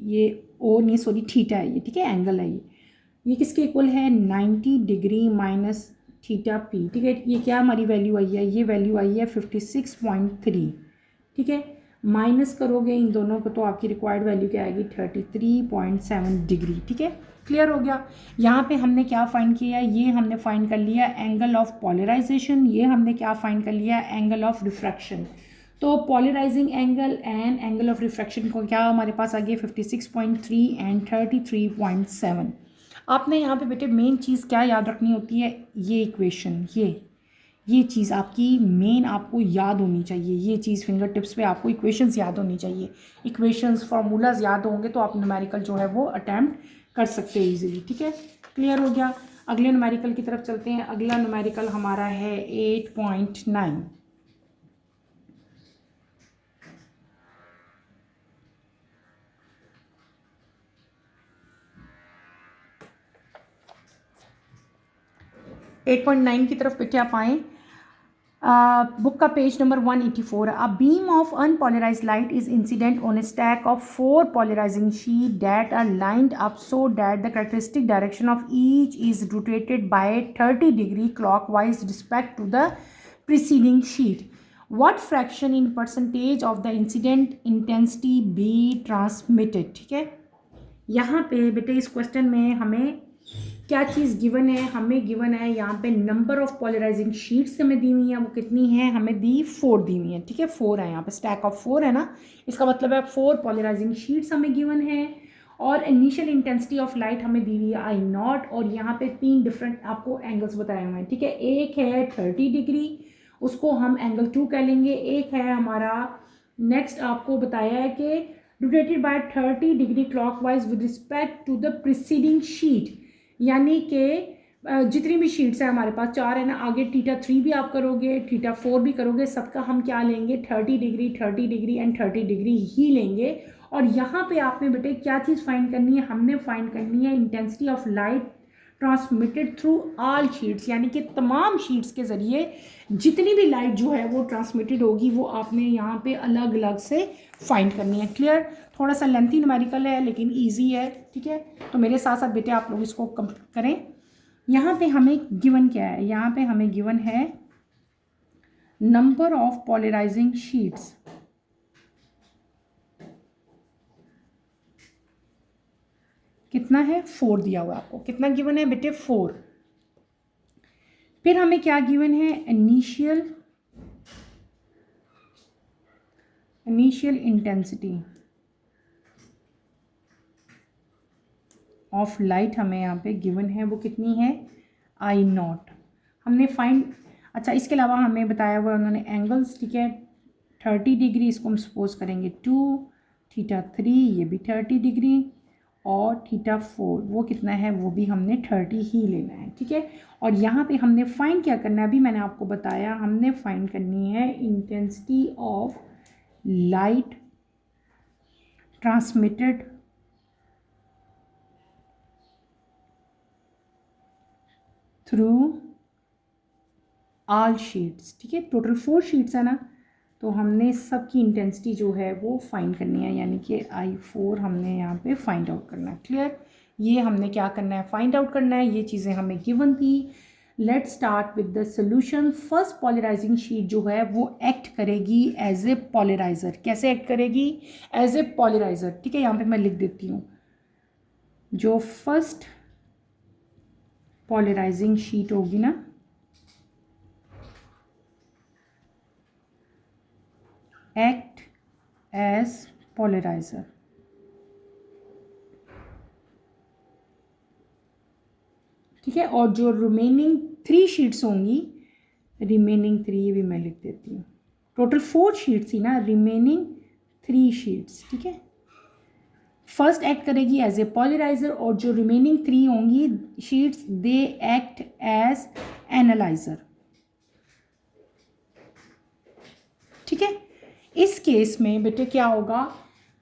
ये O नहीं, थीटा है ये, ठीक है, एंगल है ये किसके इक्वल है? 90 डिग्री माइनस थीटा पी, ठीक है। ये क्या हमारी वैल्यू आई है, ये वैल्यू आई है 56.3, ठीक है। माइनस करोगे इन दोनों को तो आपकी रिक्वायर्ड वैल्यू क्या आएगी, 33.7 डिग्री, ठीक है। क्लियर हो गया। यहाँ पे हमने क्या फाइंड किया, ये हमने फाइंड कर लिया एंगल ऑफ पॉलराइजेशन, ये हमने क्या फाइंड कर लिया एंगल ऑफ रिफ्रैक्शन। तो polarising angle and angle of refraction को क्या हमारे पास आ गया 56.3 एंड 33.7। आपने यहाँ पे बेटे मेन चीज़ क्या याद रखनी होती है, ये इक्वेशन, ये चीज़ आपकी मेन आपको याद होनी चाहिए, ये चीज़ फिंगर टिप्स पे आपको इक्वेशंस याद होनी चाहिए। इक्वेशंस फार्मूलाज याद होंगे तो आप न्यूमेरिकल जो है वो अटैम्प्ट कर सकते हैं इजीली, ठीक है। क्लियर हो गया। अगले न्यूमेरिकल की तरफ चलते हैं। अगला न्यूमेरिकल हमारा है 8.9। एट पॉइंट नाइन की तरफ बेटे आप आएँ। बुक का page number 184। A beam of unpolarised light is incident on A stack of 4 polarizing sheet that are lined up so that the characteristic direction of each is rotated by 30 degree clockwise respect to the preceding sheet. What fraction in percentage of the incident intensity be transmitted? ठीक है। यहाँ पे बेटे इस question में हमें क्या चीज़ given है, हमें गिवन है यहाँ पे नंबर ऑफ पॉलराइजिंग शीट्स हमें दी हुई है, वो कितनी है, हमें दी 4 दी हुई है, ठीक है। 4 है यहाँ पे, स्टैक ऑफ 4 है ना, इसका मतलब है 4 पॉलराइजिंग शीट्स हमें गिवन है। और इनिशियल इंटेंसिटी ऑफ लाइट हमें दी हुई है I0, और यहाँ पे 3 डिफरेंट आपको एंगल्स बताए हुए हैं, ठीक है। एक है 30 डिग्री, उसको हम एंगल 2 कह लेंगे। एक है हमारा नेक्स्ट आपको बताया है कि rotated by 30 degree clockwise with respect to the preceding sheet, यानी कि जितनी भी शीट्स हैं हमारे पास 4 है ना, आगे θ3 भी आप करोगे, θ4 भी करोगे, सबका हम क्या लेंगे 30 डिग्री एंड 30 डिग्री ही लेंगे। और यहाँ पे आपने बेटे क्या चीज़ फाइंड करनी है, हमने फाइंड करनी है intensity of light transmitted through all sheets, यानी कि तमाम शीट्स के ज़रिए जितनी भी लाइट जो है वो ट्रांसमिटेड होगी वो आपने यहाँ पे अलग अलग से फाइंड करनी है। क्लियर। थोड़ा सा लेंथी न्यूमेरिकल है लेकिन इजी है, ठीक है। तो मेरे साथ साथ बेटे आप लोग इसको कंप्लीट करें। यहाँ पे हमें गिवन क्या है, यहाँ पे हमें गिवन है नंबर ऑफ पॉलराइजिंग शीट्स, कितना है 4 दिया हुआ आपको, कितना गिवन है बेटे 4। फिर हमें क्या गिवन है, इनिशियल इंटेंसिटी ऑफ लाइट हमें यहाँ पे गिवन है, वो कितनी है I0 हमने फाइंड। अच्छा, इसके अलावा हमें बताया हुआ उन्होंने एंगल्स, ठीक है। 30 डिग्री इसको हम सपोज करेंगे 2, θ3 ये भी 30 डिग्री, और θ4 वो कितना है, वो भी हमने 30 ही लेना है, ठीक है। और यहाँ पे हमने फाइंड क्या करना है, अभी मैंने आपको बताया, हमने फाइंड करनी है intensity of light transmitted through all sheets, ठीक है। टोटल 4 शीट्स है ना, तो हमने सबकी इंटेंसिटी जो है वो फाइंड करनी है, यानी कि I4 हमने यहाँ पे फाइंड आउट करना है। क्लियर। ये हमने क्या करना है, फाइंड आउट करना है, ये चीज़ें हमें गिवन थी। Let's start with the solution. First polarising sheet जो है वो एक्ट करेगी एज ए पॉलराइज़र। कैसे एक्ट करेगी, एज ए पॉलराइज़र, ठीक है। यहाँ पे मैं लिख देती हूँ, जो फर्स्ट पॉलराइजिंग शीट होगी ना, एक्ट एज पोलराइजर, ठीक है। और जो रिमेनिंग 3 शीट्स होंगी, रिमेनिंग 3 भी मैं लिख देती हूँ, टोटल 4 शीट्स थी ना, रिमेनिंग 3 शीट्स, ठीक है। फर्स्ट एक्ट करेगी एज ए पॉलराइजर, और जो रिमेनिंग 3 होंगी sheets they act as analyzer, ठीक है। इस केस में बेटे क्या होगा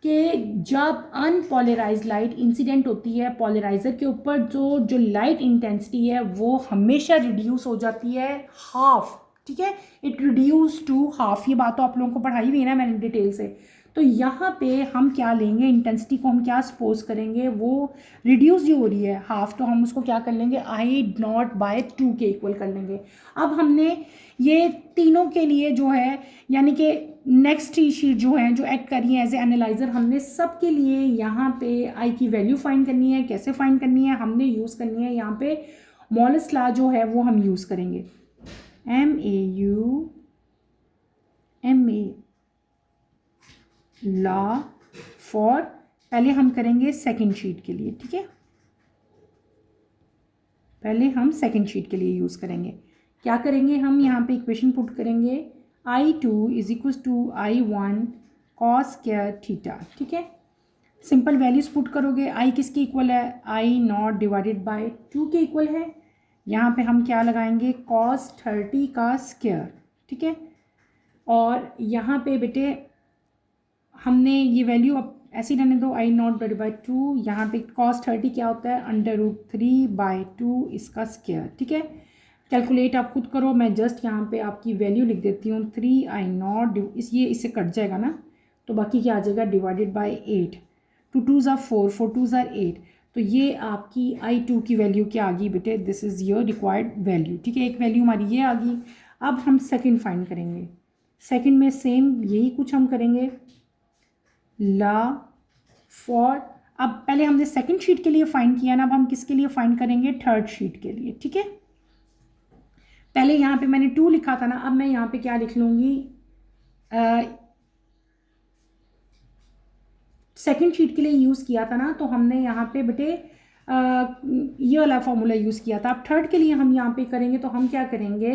कि जब अनपोलराइज लाइट इंसिडेंट होती है पॉलराइजर के ऊपर, जो लाइट इंटेंसिटी है वो हमेशा रिड्यूस हो जाती है हाफ, ठीक है। It reduce to half. ये बात तो आप लोगों को पढ़ाई हुई है ना मैंने डिटेल से। तो यहाँ पे हम क्या लेंगे, इंटेंसिटी को हम क्या सपोज करेंगे, वो रिड्यूस जो हो रही है हाफ, तो हम उसको क्या कर लेंगे आई नॉट बाय 2 के इक्वल कर लेंगे। अब हमने ये तीनों के लिए जो है यानी कि नेक्स्ट शीट जो है जो एक्ट कर रही है एज ए एनालाइजर, हमने सब के लिए यहाँ पे आई की वैल्यू फाइंड करनी है। कैसे फाइंड करनी है, हमने यूज़ करनी है यहाँ पे मॉलस लॉ जो है वो हम यूज़ करेंगे, MAU लॉ फॉर, पहले हम करेंगे सेकंड शीट के लिए, ठीक है, पहले हम सेकंड शीट के लिए यूज़ करेंगे। क्या करेंगे, हम यहाँ पे इक्वेशन पुट करेंगे I2 is equal to I1 cos square theta, ठीक है। सिंपल वैल्यूज पुट करोगे, I किसके इक्वल है, I नॉट डिवाइडेड बाय 2 के इक्वल है। यहाँ पे हम क्या लगाएंगे cos 30 का स्क्वायर, ठीक है। और यहाँ पे बेटे हमने ये वैल्यू अब ऐसे ही रहने दो, I नॉट डिवाइडेड बाई 2, यहाँ पे cos 30 क्या होता है √3/2 इसका स्क्वायर, ठीक है। कैलकुलेट आप खुद करो, मैं जस्ट यहाँ पे आपकी वैल्यू लिख देती हूँ 3I नॉट, ये इससे कट जाएगा ना, तो बाकी क्या आ जाएगा divided by 8, 2 2s are 4, 4 2s are 8, तो ये आपकी I2 की वैल्यू क्या आ गई बेटे, this is your required value, ठीक है। एक वैल्यू हमारी ये आ गई। अब हम सेकंड फाइंड करेंगे, सेकंड में सेम यही कुछ हम करेंगे, ला फॉर, अब पहले हमने सेकंड शीट के लिए फाइंड किया ना, अब हम किसके लिए फाइंड करेंगे, थर्ड शीट के लिए, ठीक है। पहले यहाँ पे मैंने 2 लिखा था ना, अब मैं यहाँ पे क्या लिख लूँगी, सेकंड शीट के लिए यूज़ किया था ना, तो हमने यहाँ पे बेटे ये वाला फॉर्मूला यूज़ किया था। अब थर्ड के लिए हम यहाँ पे करेंगे, तो हम क्या करेंगे,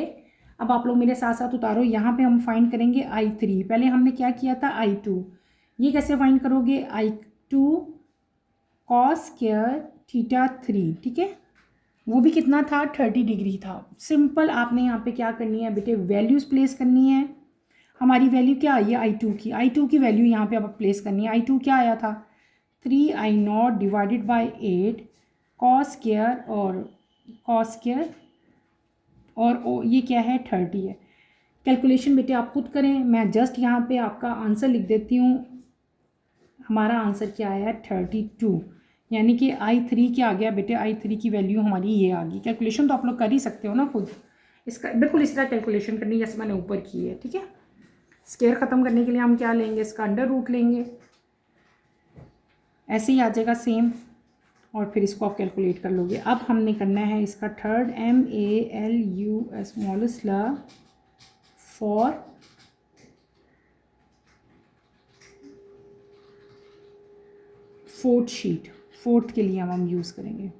अब आप लोग मेरे साथ साथ उतारो, यहाँ पे हम फाइंड करेंगे I3, पहले हमने क्या किया था I2, ये कैसे फाइंड करोगे, I2 कॉस स्क्वायर थीटा 3, ठीक है, वो भी कितना था 30 डिग्री था। सिंपल आपने यहाँ पे क्या करनी है बेटे, वैल्यूज़ प्लेस करनी है। हमारी वैल्यू क्या आई है I2 की वैल्यू यहाँ पे अब प्लेस करनी है। I2 क्या आया था 3I not divided by 8 cos square और ये क्या है 30 है। कैलकुलेशन बेटे आप खुद करें, मैं जस्ट यहाँ पे आपका आंसर लिख देती हूँ। हमारा आंसर क्या आया 32, यानी कि I3 क्या आ गया बेटे, I3 की वैल्यू हमारी ये आ गई। कैलकुलेशन तो आप लोग कर ही सकते हो ना खुद, इसका बिल्कुल इस तरह कैलकुलेशन करनी जैसे मैंने ऊपर की है, ठीक है। स्क्वायर ख़त्म करने के लिए हम क्या लेंगे, इसका अंडर रूट लेंगे, ऐसे ही आ जाएगा सेम, और फिर इसको आप कैलकुलेट कर लोगे। अब हमने करना है इसका third, MALU smallest law for fourth sheet, fourth के लिए हम यूज़ करेंगे,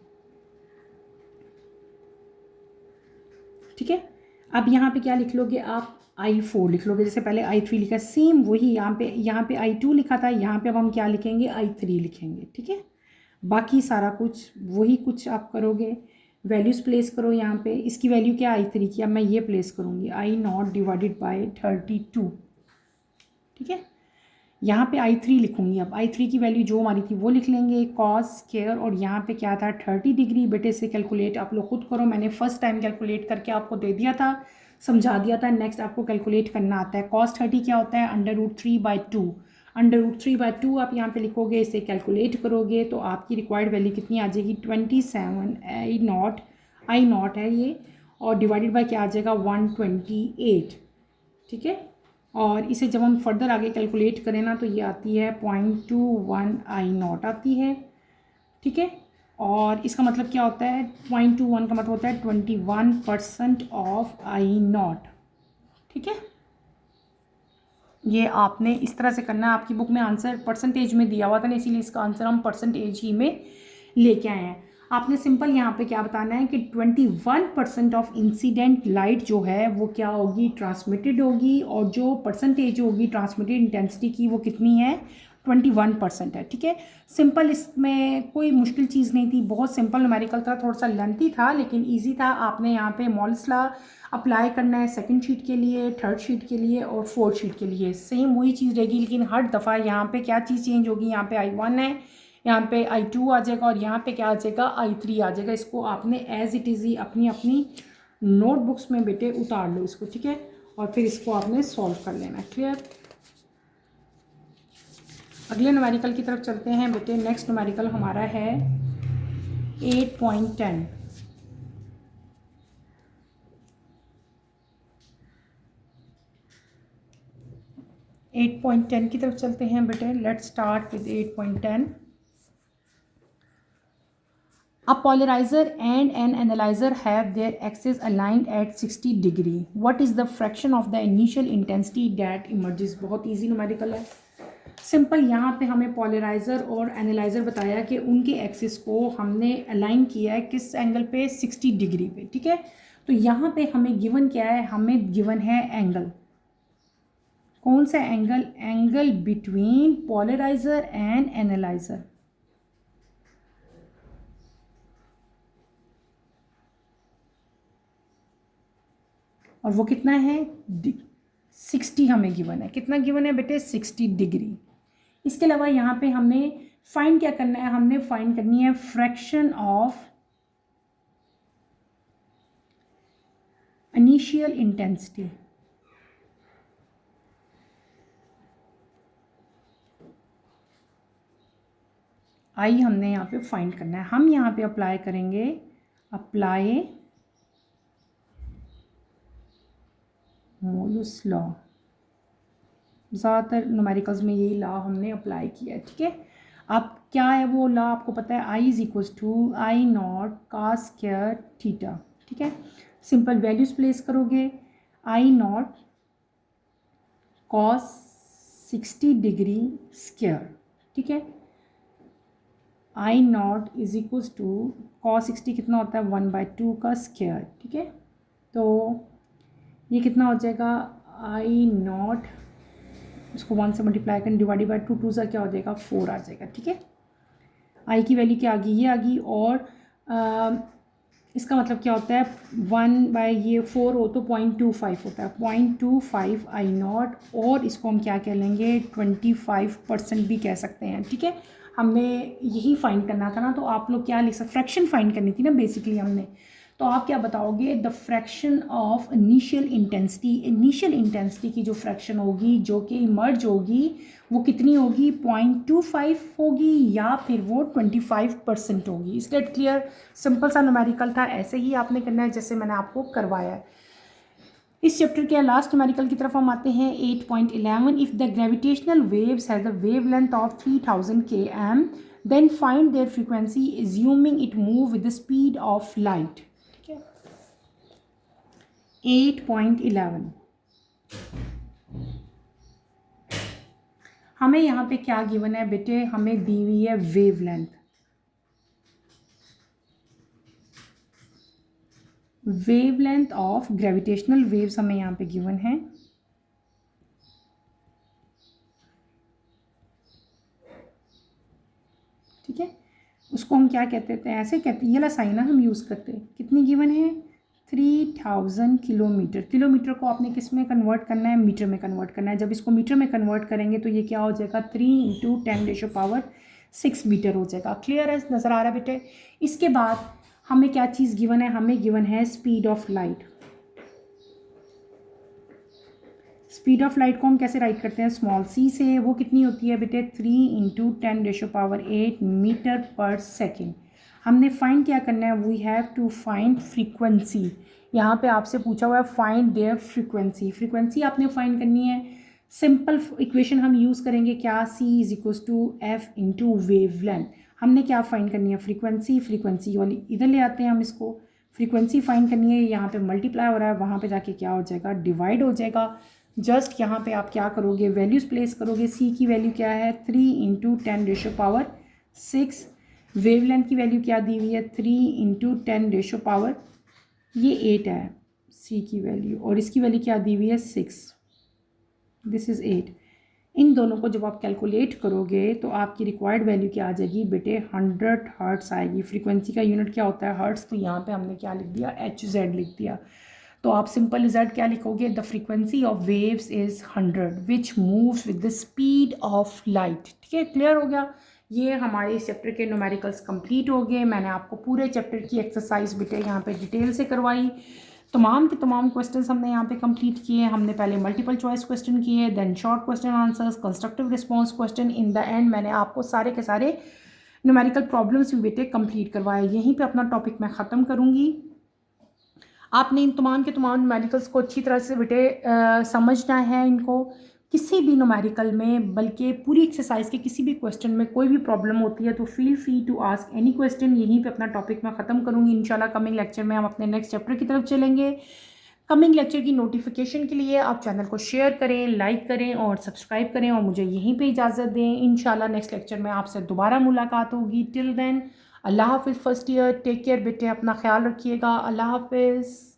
ठीक है। अब यहाँ पे क्या लिख लोगे आप, I4 लिख लोगे, जैसे पहले I3 लिखा, सेम वही यहाँ पे I2 लिखा था, यहाँ पे अब हम क्या लिखेंगे I3 लिखेंगे, ठीक है। बाकी सारा कुछ वही कुछ आप करोगे, वैल्यूज़ प्लेस करो यहाँ पे, इसकी वैल्यू क्या I3 की, अब मैं ये प्लेस करूँगी I नॉट डिवाइडेड बाई 32, ठीक है। यहाँ पे I3 लिखूँगी, अब I3 की वैल्यू जो हमारी थी वो लिख लेंगे, कॉस स्क्वायर, और यहाँ पे क्या था 30 डिग्री। बेटे से कैलकुलेट आप लोग खुद करो, मैंने फर्स्ट टाइम कैलकुलेट करके आपको दे दिया था, समझा दिया था। नेक्स्ट आपको कैलकुलेट करना आता है। कॉस 30 क्या होता है √3/2, √3/2 आप यहाँ पे लिखोगे, इसे कैलकुलेट करोगे तो आपकी रिक्वायर्ड वैल्यू कितनी आ जाएगी 27 आई नॉट है ये, और डिवाइडेड बाय क्या आ जाएगा 128, ठीक है। और इसे जब हम फर्दर आगे कैलकुलेट करें ना, तो ये आती है 0.21 आई नॉट आती है, ठीक है। और इसका मतलब क्या होता है, 0.21 का मतलब होता है 21% ऑफ आई नॉट, ठीक है। ये आपने इस तरह से करना है। आपकी बुक में आंसर परसेंटेज में दिया हुआ था ना, इसीलिए इसका आंसर हम परसेंटेज ही में लेके आए हैं। आपने सिंपल यहाँ पे क्या बताना है कि 21% ऑफ इंसिडेंट लाइट जो है वो क्या होगी, ट्रांसमिटेड होगी, और जो परसेंटेज होगी ट्रांसमिटेड इंटेंसिटी की वो कितनी है 21% है, ठीक है। सिंपल, इसमें कोई मुश्किल चीज़ नहीं थी, बहुत सिंपल न्यूमेरिकल था, थोड़ा सा लेंथी था लेकिन ईजी था। आपने यहाँ पे मॉल्स लॉ अप्लाई करना है सेकंड शीट के लिए, थर्ड शीट के लिए और फोर्थ शीट के लिए, सेम वही चीज़ रहेगी, लेकिन हर दफ़ा यहाँ पे क्या चीज़ चेंज होगी, यहाँ पे I1 है, यहाँ पे I2 आ जाएगा, और यहाँ पे क्या आ जाएगा I3 आ जाएगा। इसको आपने एज इट इज़ ही अपनी अपनी नोटबुक्स में बेटे उतार लो इसको, ठीक है, और फिर इसको आपने सॉल्व कर लेना। क्लियर। अगले न्यूमेरिकल की तरफ चलते हैं बेटे। नेक्स्ट न्यूमेरिकल हमारा है 8.10। 8.10 की तरफ चलते हैं बेटे। Let's start with 8.10। A polarizer and an analyzer have their axes aligned at 60 degree. What is the fraction of the initial intensity that emerges? बहुत easy न्यूमेरिकल है, सिंपल। यहाँ पे हमें पॉलराइज़र और एनालाइज़र बताया कि उनके एक्सिस को हमने अलाइन किया है किस एंगल पे, 60 डिग्री पे, ठीक है। तो यहाँ पे हमें गिवन क्या है, हमें गिवन है एंगल। कौन सा angle? Angle between polariser and analyser. और वो कितना है? 60 हमें गिवन है। कितना गिवन है बेटे? 60 डिग्री। इसके अलावा यहाँ पे हमें फाइंड क्या करना है? हमने फाइंड करनी है फ्रैक्शन ऑफ इनिशियल इंटेंसिटी। आई हमने यहाँ पे फाइंड करना है। हम यहाँ पे अप्लाई करेंगे, अप्लाई मोलस लॉ। ज़्यादातर न्यूमेरिकल्स में यही लॉ हमने अप्लाई किया है, ठीक है। अब क्या है वो लॉ? आपको पता है, I is equals to I not cos square theta, ठीक है। सिंपल वैल्यूज प्लेस करोगे, I not cos 60 degree square, ठीक है। I not is equals to cos 60 कितना होता है? 1/2 का स्क्वायर, ठीक है। तो ये कितना हो जाएगा? आई नॉट, इसको 1 से मल्टीप्लाई करें, डिवाइड बाई 2, 2 सा क्या हो जाएगा? 4 आ जाएगा, ठीक है। आई की वैल्यू क्या आ गई? ये आ गई। और इसका मतलब क्या होता है? 1/4 हो तो 0.25 होता है, 0.25 आई नॉट। और इसको हम क्या कह लेंगे? 25% भी कह सकते हैं, ठीक है। हमने यही फाइंड करना था ना, तो आप लोग क्या लिख सकते? फ्रैक्शन फाइंड करनी थी ना बेसिकली हमने। तो आप क्या बताओगे? The fraction of initial intensity. Initial intensity की जो फ्रैक्शन होगी, जो कि इमर्ज होगी, वो कितनी होगी? 0.25 होगी या फिर वो 25% होगी। इस डेट क्लियर? सिंपल सा न्यूमेरिकल था, ऐसे ही आपने करना है जैसे मैंने आपको करवाया है। इस चैप्टर के लास्ट न्यूमेरिकल की तरफ हम आते हैं 8.11। If the gravitational waves has a wavelength of 3000 km then find their frequency assuming it move with the speed of light, ठीक है। 8.11 हमें यहाँ पे क्या गिवन है बेटे? हमें दी हुई है wavelength. Wavelength of gravitational waves हमें यहाँ पे गिवन है। ठीक है, उसको हम क्या कहते थे? ऐसे कहते, ये वाला साइन ना हम यूज़ करते। कितनी गिवन है? 3000 किलोमीटर। किलोमीटर को आपने किस में कन्वर्ट करना है? मीटर में कन्वर्ट करना है। जब इसको मीटर में कन्वर्ट करेंगे तो ये क्या हो जाएगा? 3 × 10⁻6 मीटर हो जाएगा। क्लियर है? नज़र आ रहा है बेटे? इसके बाद हमें क्या चीज़ गिवन है? हमें गिवन है speed of light. Speed of light को हम कैसे राइट करते हैं? स्मॉल सी से। वो कितनी होती है बेटे? 3 × 10⁸8 मीटर पर सेकेंड। हमने फाइंड क्या करना है? We have to find frequency. यहाँ पे आपसे पूछा हुआ है फाइंड देयर फ्रीक्वेंसी। फ्रीक्वेंसी आपने फाइंड करनी है। सिंपल इक्वेशन हम यूज़ करेंगे क्या? C is equals to F into wavelength. हमने क्या फाइंड करनी है? फ्रीक्वेंसी। फ्रीक्वेंसी वाली इधर ले आते हैं हम इसको। फ्रीक्वेंसी फाइंड करनी है, यहाँ पे मल्टीप्लाई हो रहा है, वहाँ पे जाके क्या हो जाएगा? डिवाइड हो जाएगा। जस्ट यहाँ पे आप क्या करोगे? वैल्यूज़ प्लेस करोगे। C की वैल्यू क्या है? 3 × 10⁻6। वेवलेंथ की वैल्यू क्या दी हुई है? 3 × 10⁻, ये 8 है C की वैल्यू, और इसकी वैल्यू क्या दी हुई है? 6। This is 8। इन दोनों को जब आप कैलकुलेट करोगे तो आपकी रिक्वायर्ड वैल्यू क्या आ जाएगी बेटे? 100 हर्ट्स आएगी। फ्रीक्वेंसी का यूनिट क्या होता है? हर्ट्स। तो यहाँ पे हमने क्या लिख दिया? HZ लिख दिया। तो आप सिंपल Z क्या लिखोगे? The frequency of waves is 100 which moves with the speed of light. ठीक है, क्लियर हो गया? ये हमारे इस चैप्टर के न्यूमेरिकल्स कंप्लीट हो गए। मैंने आपको पूरे चैप्टर की एक्सरसाइज बेटे यहाँ पे डिटेल से करवाई। तमाम के तमाम क्वेश्चंस हमने यहाँ पे कंप्लीट किए। हमने पहले मल्टीपल चॉइस क्वेश्चन किए, then short question answers, constructive response question. In the end मैंने आपको सारे के सारे न्यूमेरिकल प्रॉब्लम्स भी बेटे कंप्लीट करवाए। यहीं पे अपना टॉपिक मैं ख़त्म करूँगी। आपने इन तमाम के तमाम न्यूमेरिकल्स को अच्छी तरह से बेटे समझना है। इनको किसी भी न्यूमेरिकल में, बल्कि पूरी एक्सरसाइज के किसी भी क्वेश्चन में कोई भी प्रॉब्लम होती है तो feel free to ask any question. यहीं पे अपना टॉपिक मैं ख़त्म करूँगी। इंशाल्लाह कमिंग लेक्चर में हम अपने नेक्स्ट चैप्टर की तरफ चलेंगे। कमिंग लेक्चर की नोटिफिकेशन के लिए आप चैनल को शेयर करें, लाइक करें और सब्सक्राइब करें और मुझे यहीं पे इजाज़त दें। इंशाल्लाह नेक्स्ट लेक्चर में आपसे दोबारा मुलाकात होगी। टिल देन अल्लाह हाफिज़ फर्स्ट ईयर, टेक केयर बेटे, अपना ख्याल रखिएगा। अल्लाह हाफिज़।